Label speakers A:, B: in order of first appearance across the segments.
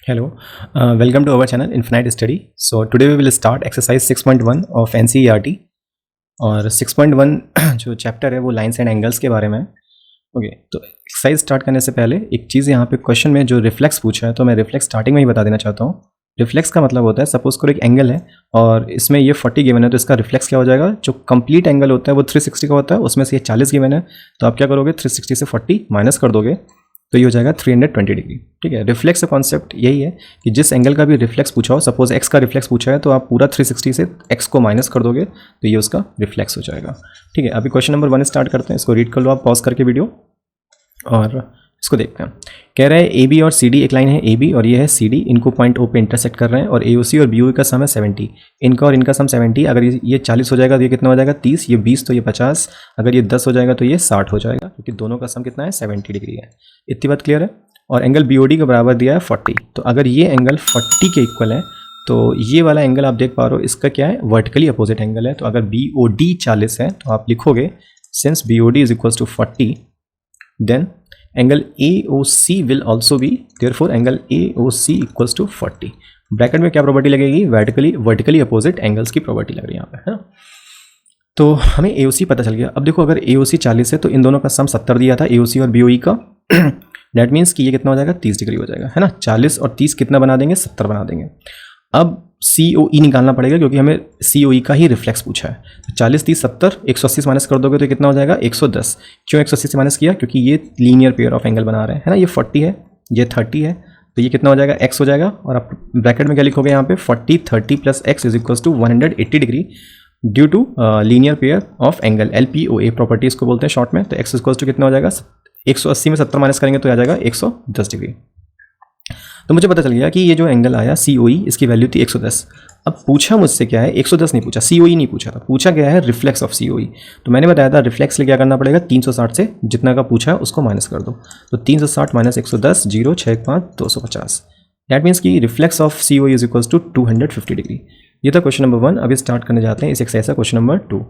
A: Hello, welcome to our channel Infinite Study. So today we will start exercise 6.1 of NCERT और 6.1 जो chapter है वो lines and angles के बारे में है। ओके, तो एक्सरसाइज स्टार्ट करने से पहले एक चीज़ यहाँ पे क्वेश्चन में जो रिफ्लेक्स पूछा है तो मैं रिफ्लेक्स स्टार्टिंग में ही बता देना चाहता हूँ। रिफ्लेक्स का मतलब होता है सपोज करो एक एंगल है और इसमें ये 40 गिवन है तो इसका रिफ्लेक्स क्या हो जाएगा, जो कंप्लीट एंगल होता है वो 360 का होता है, उसमें से ये 40 गिवन है तो आप क्या करोगे 360 से 40 माइनस कर दोगे तो ये हो जाएगा 320 डिग्री। ठीक है, रिफ्लेक्स का कॉन्सेप्ट यही है कि जिस एंगल का भी रिफ्लेक्स पूछा हो, सपोज एक्स का रिफ्लेक्स पूछा है तो आप पूरा 360 से एक्स को माइनस कर दोगे तो ये उसका रिफ्लेक्स हो जाएगा। ठीक है, अभी क्वेश्चन नंबर 1 स्टार्ट करते हैं, इसको रीड कर लो आप पॉज करके वीडियो और इसको देखते हैं। कह रहा है ए बी और सी डी, एक लाइन है ए बी और ये है सी डी, इनको पॉइंट ओ पे इंटरसेक्ट कर रहे हैं और ए ओ सी और बी ओ का सम है 70, इनका और इनका सम 70। अगर ये 40 हो जाएगा तो ये कितना हो जाएगा 30, ये 20 तो ये 50, अगर ये 10 हो जाएगा तो ये 60 हो जाएगा क्योंकि दोनों का सम कितना है 70 डिग्री है। इतनी बात क्लियर है। और एंगल बी ओ डी के बराबर दिया है 40, तो अगर ये एंगल 40 के इक्वल है तो ये वाला एंगल आप देख पा रहे हो इसका क्या है, वर्टिकली अपोजिट एंगल है। तो अगर बी ओ डी 40 है तो आप लिखोगे since B O D is equals to 40 then angle AOC will also be, therefore angle AOC equals to 40। Bracket में क्या प्रॉपर्टी लगेगी, वर्टिकली अपोजिट एंगल्स की प्रॉपर्टी लग रही है यहाँ पे, है ना। तो हमें AOC पता चल गया। अब देखो अगर AOC 40 है तो इन दोनों का सम 70 दिया था AOC और BOE का, दैट मीन्स कि ये कितना हो जाएगा 30 डिग्री हो जाएगा, है ना। 40 और 30 कितना बना देंगे, 70 बना देंगे। अब COE निकालना पड़ेगा क्योंकि हमें COE का ही रिफ्लेक्स पूछा है। तो 40 30 70 180 से माइनस कर दोगे तो कितना हो जाएगा 110। क्यों 180 से माइनस किया, क्योंकि ये लीनियर पेयर ऑफ एंगल बना रहे हैं, है ना। ये 40 है ये 30 है तो ये कितना हो जाएगा x हो जाएगा और आप ब्रैकेट में क्या लिखोगे यहाँ पे 40 30 plus x is equals to 180 degree due to linear pair of angle LPOA property इसको बोलते हैं शॉर्ट में। तो x इक्वल्स टू कितना हो जाएगा 180 में 70 माइनस करेंगे तो आ जाएगा 110 डिग्री। तो मुझे पता चल गया कि ये जो एंगल आया COE इसकी वैल्यू थी 110। अब पूछा मुझसे क्या है, 110 नहीं पूछा, COE नहीं पूछा था, पूछा गया है रिफ्लेक्स ऑफ COE। तो मैंने बताया था रिफ्लेक्स के लिए क्या करना पड़ेगा, 360 से जितना का पूछा है उसको माइनस कर दो। तो 360 माइनस 110 0 6 5 250, दैट मीन्स कि reflex of COE is equals to 250 degree. ये था क्वेश्चन नंबर 1। अभी स्टार्ट करने जाते हैं इस एक्सरसाइज का क्वेश्चन नंबर 2।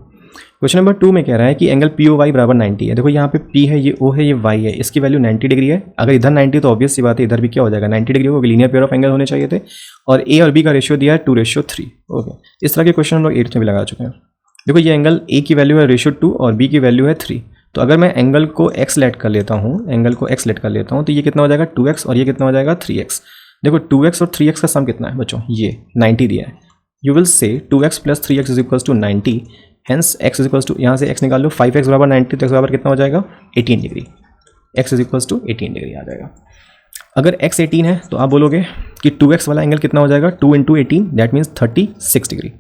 A: क्वेश्चन नंबर 2 में कह रहा है कि एंगल POY बराबर 90 है। देखो यहाँ पे P है, ये O है, ये Y है, इसकी वैल्यू 90 डिग्री है। अगर इधर 90 तो ऑब्वियस सी बात है इधर भी क्या हो जाएगा 90 डिग्री होगा, लीनियर पेयर ऑफ एंगल होने चाहिए थे। और A और B का रेशियो दिया है 2:3। ओके, इस तरह के क्वेश्चन हम लोग 8th में भी लगा चुके हैं। देखो ये एंगल A की वैल्यू है रेशियो 2 और B की वैल्यू है 3। तो अगर मैं एंगल को x लेट कर लेता हूँ, तो ये कितना हो जाएगा 2x और ये कितना हो जाएगा 3x। देखो 2x और 3x का सम कितना है बच्चों, ये 90 दिया है। You will say 2x plus 3x is equals to 90, hence x is equals to, यहाँ से x निकाल लो, 5x बराबर 90 तो x बराबर कितना हो जाएगा 18 degree. x is equals to 18 degree आ जाएगा। अगर x 18 है तो आप बोलोगे कि 2x वाला एंगल कितना हो जाएगा 2 इंटू 18 दैट मीन्स 36 डिग्री।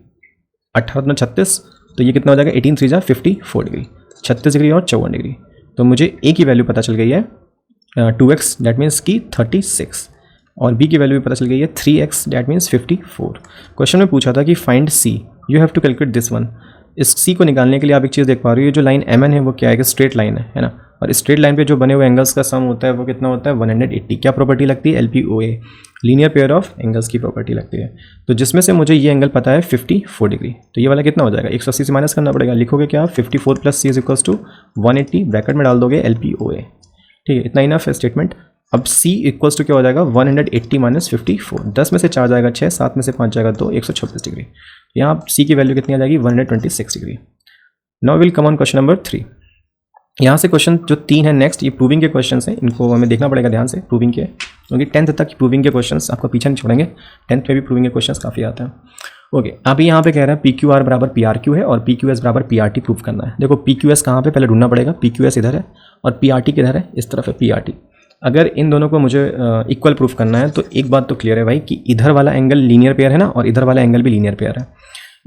A: 18 36 तो ये कितना हो जाएगा 18 3 54 डिग्री, 36 डिग्री और 54 डिग्री। तो मुझे a की वैल्यू पता चल गई है 2x दैट मीन्स की 36 और b की वैल्यू भी पता चल गई है 3x दैट मीन्स 54। क्वेश्चन में पूछा था कि find c, you have to calculate this one. इस c को निकालने के लिए आप एक चीज़ देख पा रहे हो, ये जो लाइन MN है वो क्या है कि स्ट्रेट लाइन है ना। और स्ट्रेट लाइन पे जो बने हुए एंगल्स का सम होता है वो कितना होता है 180। क्या प्रॉपर्टी लगती है LPOA, linear pair of angles की प्रॉपर्टी लगती है। तो जिसमें से मुझे ये एंगल पता है 54 डिग्री, तो ये वाला कितना हो जाएगा 180 से माइनस करना पड़ेगा। लिखोगे क्या 54 plus c is equals to 180, bracket में डाल दोगे LPOA। ठीक है, इतना इनफ है स्टेटमेंट। अब c इक्वल्स टू क्या हो जाएगा 180 माइनस 54, 10 में से 4 जाएगा 6, 7 में से 5 जाएगा 2, 126 डिग्री। यहाँ c की वैल्यू कितनी आ जाएगी 126 degree. Now will come on question number 3। यहाँ से क्वेश्चन जो 3 है नेक्स्ट, ये प्रूविंग के क्वेश्चन हैं, इनको हमें देखना पड़ेगा ध्यान से प्रूविंग के, क्योंकि 10th तक प्रूविंग के क्वेश्चन आपको पीछे नहीं छोड़ेंगे, 10th में भी प्रूविंग के क्वेश्चन काफ़ी आते हैं। ओके, अभी यहाँ पे कह रहा है PQR बराबर PRQ है और PQS बराबर PRT प्रूव करना है। देखो PQS कहाँ पे पहले ढूंढना पड़ेगा, PQS इधर है और PRT किधर है, इस तरफ है PRT। अगर इन दोनों को मुझे इक्वल प्रूफ करना है तो एक बात तो क्लियर है भाई कि इधर वाला एंगल लीनियर पेयर है ना और इधर वाला एंगल भी लीनियर पेयर है,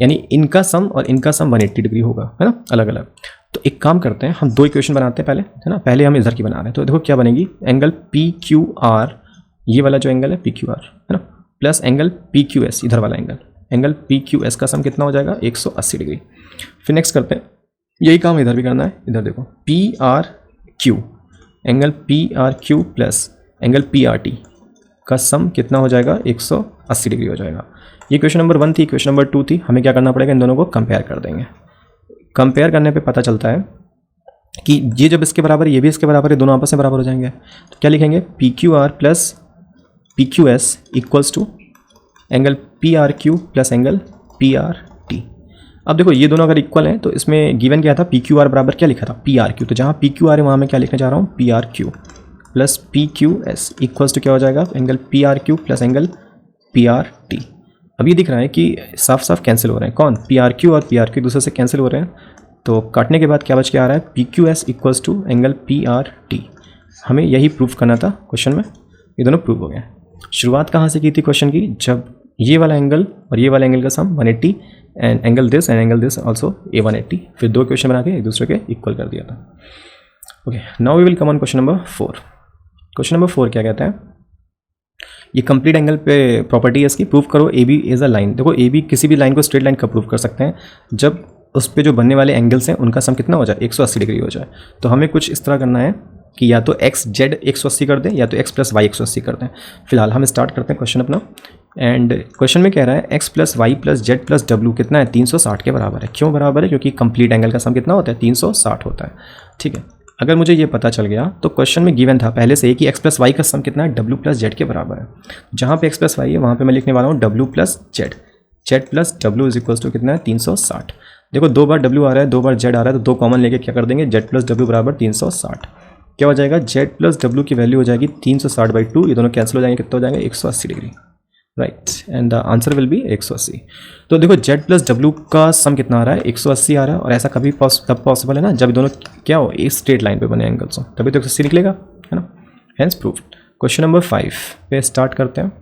A: यानी इनका सम और इनका सम 180 डिग्री होगा, है ना, अलग अलग। तो एक काम करते हैं, हम 2 इक्वेशन बनाते हैं पहले, है ना। पहले हम इधर की बना रहे हैं, तो देखो क्या बनेगी, एंगल PQR, ये वाला जो एंगल है PQR, है ना, प्लस एंगल PQS, इधर वाला एंगल PQS का सम कितना हो जाएगा 180 डिग्री। फिर नेक्स्ट करते हैं, यही काम इधर भी करना है। इधर देखो PRQ, angle PRQ plus angle PRT का सम कितना हो जाएगा 180 डिग्री हो जाएगा। ये क्वेश्चन नंबर 1 थी, क्वेश्चन नंबर 2 थी। हमें क्या करना पड़ेगा, इन दोनों को कंपेयर कर देंगे। कंपेयर करने पे पता चलता है कि ये जब इसके बराबर है ये भी इसके बराबर है, दोनों आपस में बराबर हो जाएंगे। तो क्या लिखेंगे PQR plus P Q S equals to angle P R Q plus angle P R T. अब देखो ये दोनों अगर इक्वल हैं तो इसमें गिवन क्या था, पी क्यू आर बराबर क्या लिखा था, पी आर क्यू। तो जहाँ पी क्यू आर है वहाँ मैं क्या लिखने जा रहा हूँ, P R Q plus P Q S equals to क्या हो जाएगा, angle P R Q plus angle P R T. अब ये दिख रहा है कि साफ साफ कैंसिल हो रहे हैं, कौन, पी आर क्यू और पी आर क्यू दूसरे से कैंसिल हो रहे हैं। तो काटने के बाद क्या बच के आ रहा है, P Q S equals to angle P R T. हमें यही प्रूफ करना था क्वेश्चन में, ये दोनों प्रूफ हो गए। शुरुआत कहाँ से की थी क्वेश्चन की, जब ये वाला एंगल और ये वाला एंगल का सम 180 and angle this also a 180, फिर दो क्वेश्चन बना के एक दूसरे के इक्वल कर दिया था। Okay, now we will come on question number 4। Question number 4 क्या कहता है, ये कंप्लीट एंगल पे प्रॉपर्टी है इसकी, प्रूफ करो A B is a line. देखो ए बी किसी भी लाइन को स्ट्रेट लाइन कब प्रूफ कर सकते हैं, जब उस पर जो बनने वाले एंगल्स हैं उनका सम कितना हो जाए, 180 डिग्री हो जाए। तो हमें कुछ इस तरह करना है कि या तो एक्स जेड 180 कर दें या तो एक्स प्लस वाई 180 कर दें। फिलहाल हम स्टार्ट करते हैं क्वेश्चन अपना। एंड क्वेश्चन में कह रहा है X plus Y plus Z plus W कितना है, 360 के बराबर है। क्यों बराबर है, क्योंकि कंप्लीट एंगल का सम कितना होता है, 360 होता है। ठीक है, अगर मुझे ये पता चल गया तो क्वेश्चन में गिवन था पहले से ही कि एक्स प्लस वाई का सम कितना है, डब्ल्यू प्लस जेड के बराबर है। जहाँ पे एक्स प्लस वाई है वहाँ पे मैं लिखने वाला हूँ W plus Z, Z plus W is equals to कितना है, 360। देखो दो बार डब्ल्यू आ रहा है, दो बार जेड आ रहा है, तो दो कॉमन लेके क्या कर देंगे, जेड प्लस डब्ल्यू बराबर 360। क्या हो जाएगा, जेड प्लस डब्ल्यू की वैल्यू हो जाएगी 360/2, ये दोनों कैंसिल हो जाएंगे, कितना हो जाएगा 180 degree, right. And the answer will be 180। तो देखो जेड प्लस डब्ल्यू का सम कितना आ रहा है, 180 आ रहा है। और ऐसा कभी तब पॉसिबल है ना जब दोनों क्या हो, एक स्ट्रेट लाइन पे बने एंगल्स हो, तभी तो 180 निकलेगा, है ना। Hence proved. क्वेश्चन नंबर 5 पे स्टार्ट करते हैं।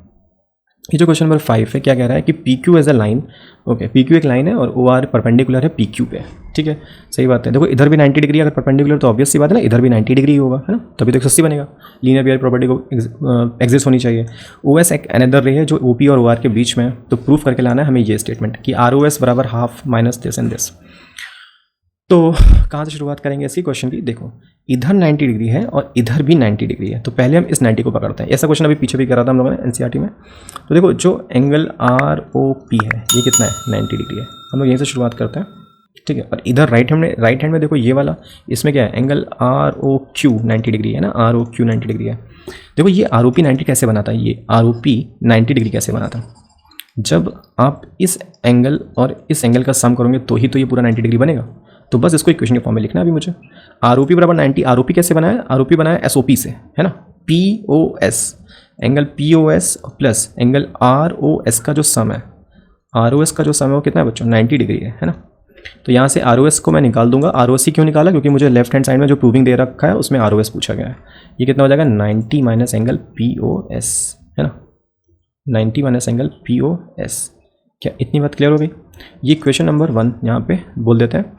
A: ये जो क्वेश्चन नंबर 5 है क्या कह रहा है कि P Q as a line, okay, P Q एक लाइन है और ओ आर परपेंडिकुलर है पी क्यू पे। ठीक है, सही बात है। देखो इधर भी 90 डिग्री अगर परपेंडिकुलर तो ऑब्वियस सी बात है ना, इधर भी 90 डिग्री होगा, है ना, तभी तो 180 बनेगा। लीनियर पेयर प्रॉपर्टी को एग्जिस्ट होनी चाहिए। ओ एस एक अनदर रे है जो ओ पी और ओ आर के बीच में, तो प्रूफ करके लाना है हमें ये स्टेटमेंट कि आर ओ एस बराबर half minus this and this. तो कहाँ से शुरुआत करेंगे इसकी क्वेश्चन की, देखो इधर 90 डिग्री है और इधर भी 90 डिग्री है, तो पहले हम इस 90 को पकड़ते हैं। ऐसा क्वेश्चन अभी पीछे भी करा था हम लोगों ने एनसीईआरटी में। तो देखो जो एंगल आर ओ पी है ये कितना है, 90 डिग्री है। हम लोग यहीं से शुरुआत करते हैं, ठीक है। और इधर राइट हैंड में देखो ये वाला, इसमें क्या है, angle R O Q 90 degree है ना, आर ओ क्यू 90 डिग्री है। देखो ये आर ओ पी 90 कैसे बना था, ये आर ओ पी 90 डिग्री कैसे बना था, जब आप इस एंगल और इस एंगल का सम करोगे तो ही तो ये पूरा 90 डिग्री बनेगा। तो बस इसको इक्वेशन के फॉर्म में लिखना है अभी मुझे। आर ओ पी बराबर 90, आर ओ पी कैसे बनाया, आर ओ पी बनाया एस ओ पी से, है ना, P O S, angle P O S plus angle R O S का जो सम है, आर ओ एस का जो सम है वो कितना है बच्चों, 90 डिग्री है ना। तो यहाँ से आर ओ एस को मैं निकाल दूंगा। आर ओ सी क्यों निकाला, क्योंकि मुझे लेफ्ट हैंड साइड में जो प्रूविंग दे रखा है उसमें आर ओ एस पूछा गया है। ये कितना हो जाएगा, 90 minus angle P O S, है ना, 90 minus angle P O S. क्या इतनी बात क्लियर हो गई। ये क्वेश्चन नंबर 1 यहाँ पे बोल देते हैं।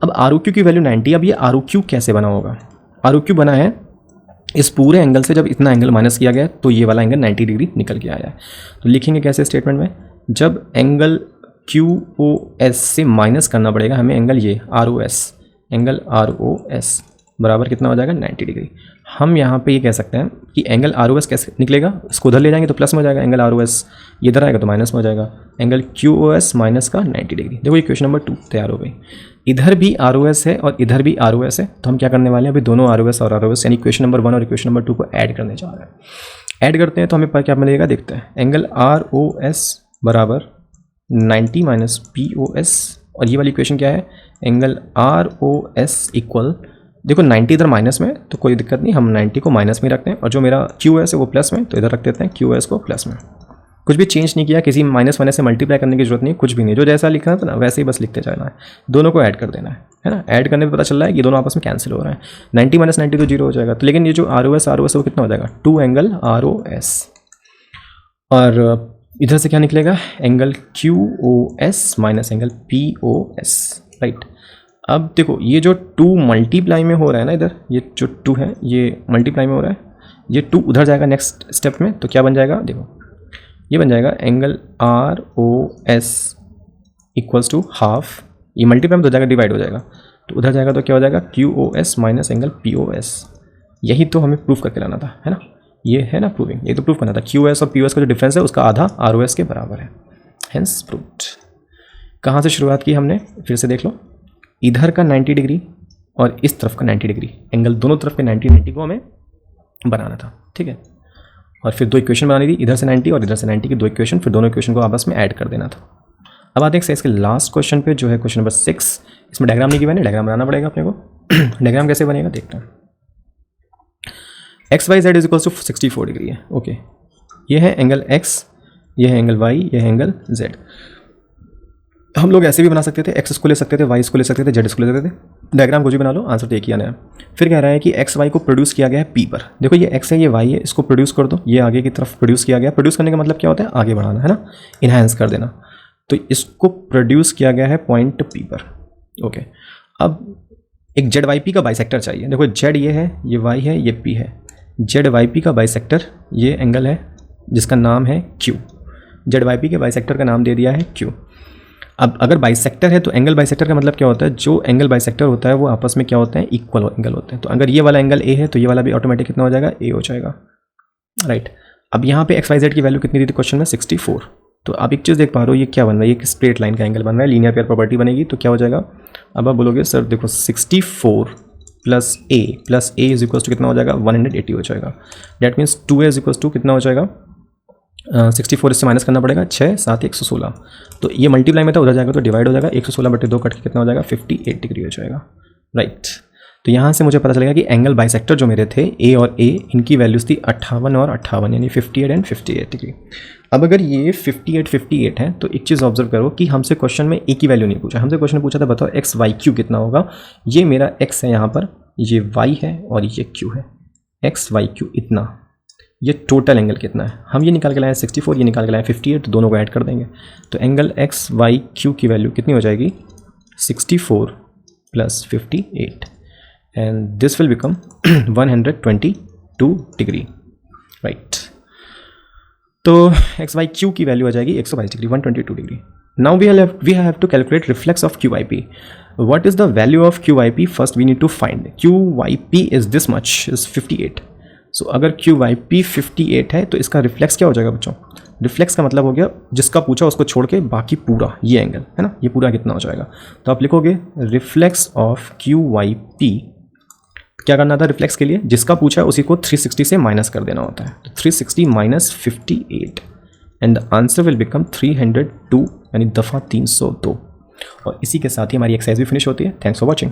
A: अब आर ओ क्यू की वैल्यू 90, अब ये आर ओ क्यू कैसे बना होगा, आर ओ क्यू बना है इस पूरे एंगल से, जब इतना एंगल माइनस किया गया तो ये वाला एंगल 90 डिग्री निकल के आया है। तो लिखेंगे कैसे स्टेटमेंट में, जब एंगल क्यू ओ एस से माइनस करना पड़ेगा हमें एंगल ये R O S, angle R O S बराबर कितना हो जाएगा, 90 डिग्री। हम यहाँ पे ये कह सकते हैं कि एंगल आर ओ एस कैसे निकलेगा, इसको उधर ले जाएंगे तो प्लस में हो जाएगा, एंगल आर ओ एस ये इधर आएगा तो माइनस में हो जाएगा, angle Q O S minus का 90 डिग्री। देखो ये क्वेश्चन नंबर 2 तैयार हो गई। इधर भी आर ओ एस है और इधर भी आर ओ एस है, तो हम क्या करने वाले हैं, अभी दोनों आर ओ एस और आर ओ एस यानी इक्वेशन नंबर 1 और इक्वेशन नंबर 2 को ऐड करने जा रहे हैं। ऐड करते हैं तो हमें क्या मिलेगा, देखते हैं। एंगल आर ओ एस बराबर 90 माइनस पी ओ एस, और ये वाली इक्वेशन क्या है, angle R O S equal, देखो 90 इधर माइनस में तो कोई दिक्कत नहीं, हम 90 को माइनस में रखते हैं, और जो मेरा क्यू एस है वो प्लस में, तो इधर रख देते हैं क्यू एस को प्लस में। कुछ भी चेंज नहीं किया, किसी माइनस माइनस से मल्टीप्लाई करने की जरूरत नहीं, कुछ भी नहीं, जो जैसा लिखा था ना वैसे ही बस लिखते जाना है। दोनों को ऐड कर देना है ना। ऐड करने पे पता चल रहा है कि दोनों आपस में कैंसिल हो रहे हैं। 90 माइनस 90 तो 0 हो जाएगा। तो लेकिन ये जो आर ओ एस वो कितना हो जाएगा, 2 एंगल आर ओ एस, और इधर से क्या निकलेगा, angle Q O S minus angle P O S, right. अब देखो ये जो 2 मल्टीप्लाई में हो रहा है ना, इधर ये जो 2 है ये मल्टीप्लाई में हो रहा है, ये 2 उधर जाएगा नेक्स्ट स्टेप में, तो क्या बन जाएगा, देखो ये बन जाएगा angle R O S equals to half, ये मल्टीप्लाई में तो जाएगा डिवाइड हो जाएगा, तो उधर जाएगा तो क्या हो जाएगा, Q O S minus angle P O S. यही तो हमें प्रूफ करके लाना था, है ना, ये है ना प्रूविंग, ये तो प्रूफ करना था। क्यू एस और पी ओ एस का जो डिफरेंस है उसका आधा आर ओ एस के बराबर है, हेंस प्रूव्ड। कहाँ से शुरुआत की हमने, फिर से देख लो, इधर का 90 डिग्री और इस तरफ का 90 डिग्री, एंगल दोनों तरफ के 90 को हमें बनाना था, ठीक है। और फिर 2 इक्वेशन बनानी थी, इधर से 90 और इधर से 90 की 2 इक्वेशन, फिर दोनों इक्वेशन को आपस में ऐड कर देना था। अब आते हैं इसके लास्ट क्वेश्चन पे, जो है क्वेश्चन नंबर 6। इसमें डायग्राम नहीं गिवन है, डायग्राम बनाना पड़ेगा अपने को। डायग्राम कैसे बनेगा देखते हैं। X Y Z is equal to 64 degree है। ओके, ये है एंगल एक्स, ये है एंगल वाई, ये है एंगल जेड। हम लोग ऐसे भी बना सकते थे, एक्स इसको ले सकते थे, वाई इसको ले सकते थे, जेड इसको ले सकते थे। डायग्राम कुछ भी बना लो, आंसर तो एक ही आना है। फिर कह रहा है कि एक्स वाई को प्रोड्यूस किया गया है पी पर। देखो ये एक्स है, ये वाई है, इसको प्रोड्यूस कर दो, ये आगे की तरफ प्रोड्यूस किया गया। प्रोड्यूस करने का मतलब क्या होता है, आगे बढ़ाना है ना, इन्हांस कर देना। तो इसको प्रोड्यूस किया गया है पॉइंट पी पर। ओके, अब एक जेड वाई पी का बाइसेक्टर चाहिए। देखो जेड ये है, ये वाई है, ये पी है। जेड वाई पी का बाइसेक्टर ये एंगल है जिसका नाम है क्यू। जेड वाई पी के बाइसेक्टर का नाम दे दिया है क्यू। अब अगर बाइसेक्टर है तो एंगल बाइसेक्टर का मतलब क्या होता है, जो एंगल बाइसेक्टर होता है वो आपस में क्या होते हैं, इक्वल एंगल होते हैं। तो अगर ये वाला एंगल ए है तो ये वाला भी ऑटोमेटिक कितना हो जाएगा, ए हो जाएगा, राइट। अब यहाँ पे एक्स वाई जेड की वैल्यू कितनी दी थी क्वेश्चन में, 64। तो आप एक चीज़ देख पा रहे हो, ये क्या बन रहा है, ये स्ट्रेट लाइन का एंगल बन रहा है, लीनियर पेयर प्रॉपर्टी बनेगी। तो क्या हो जाएगा, अब आप बोलोगे सर देखो 64 plus A is equal to कितना हो जाएगा, 180 हो जाएगा। That means 2a is equal to कितना हो जाएगा, 64 इससे माइनस करना पड़ेगा, 6 7 116। तो ये मल्टीप्लाई में था, उधर जाएगा तो डिवाइड हो जाएगा, 116/2 कट के कितना हो जाएगा, 58 डिग्री हो जाएगा, राइट। तो यहाँ से मुझे पता चलेगा कि एंगल बाइसेक्टर जो मेरे थे ए और ए, इनकी वैल्यूज़ थी 58 और 58, यानी 58 एंड 58 डिग्री। अब अगर ये 58 है तो एक चीज़ ऑब्जर्व करो कि हमसे क्वेश्चन में ए की वैल्यू नहीं पूछा, हमसे क्वेश्चन पूछा था बताओ एक्स वाई क्यू कितना होगा। ये मेरा एक्स है यहाँ पर, ये वाई है और ये क्यू है, एक्स वाई क्यू इतना, ये टोटल एंगल कितना है। हम ये निकाल के लाए 64, ये निकाल के लाए 58, तो दोनों को ऐड कर देंगे। तो एंगल एक्स वाई क्यू की वैल्यू कितनी हो जाएगी, 64 plus 58, and this will become 122 degree, right. तो एक्स वाई क्यू की वैल्यू आ जाएगी 122 degree, 122 degree. Now we have to calculate reflex of Q Y P. What is the value of QYP? First we need to find QYP is this much, is 58. So अगर QYP 58 है तो इसका reflex क्या हो जाएगा बच्चों, reflex का मतलब हो गया जिसका पूछा उसको छोड़ के बाकी पूरा ये एंगल है ना, ये पूरा कितना हो जाएगा। तो आप लिखोगे रिफ्लेक्स ऑफ QYP, क्या करना था रिफ्लेक्स के लिए, जिसका पूछा है उसी को 360 से माइनस कर देना होता है। तो 360 minus 58 and the answer will become 302, यानी दफ़ा 302। और इसी के साथ ही हमारी एक्सरसाइज भी फिनिश होती है। Thanks for watching.